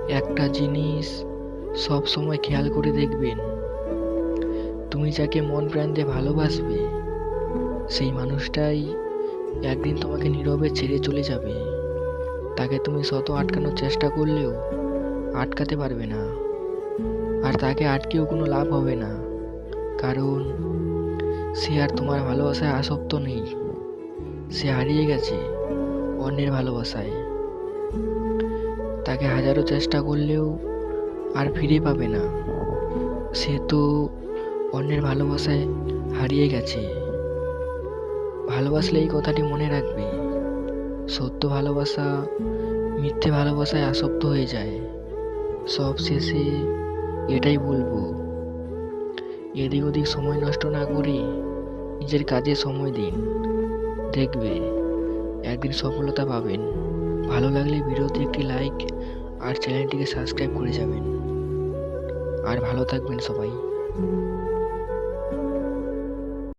একটা জিনিস সব সময় খেয়াল করে দেখবেন, তুমি যাকে মন প্রাণ দিয়ে ভালোবাসবে সেই মানুষটাই একদিন তোমাকে নীরবে ছেড়ে চলে যাবে। তাকে তুমি শত আটকানোর চেষ্টা করলেও আটকাতে পারবে না, আর তাকে আটকেও কোনো লাভ হবে না, কারণ সে আর তোমার ভালোবাসায় আসক্ত নেই। সে হারিয়ে গেছে অন্যের ভালোবাসায়। তাকে হাজারো চেষ্টা করলেও আর ফিরে পাবে না। সে তো অন্যের ভালোবাসায় হারিয়ে গেছে। ভালোবাসলে এই কথাটি মনে রাখবে, সত্য ভালোবাসা মিথ্যে ভালোবাসায় আসক্ত হয়ে যায়। সব শেষে এটাই বলবো, এদিক ওদিক সময় নষ্ট না করে নিজের কাজে সময় দিন, দেখবে একদিন সফলতা পাবেন। ভালো লাগলে ভিডিওতে একটি লাইক আর চ্যানেলটিকে সাবস্ক্রাইব করে যাবেন। আর ভালো থাকবেন সবাই।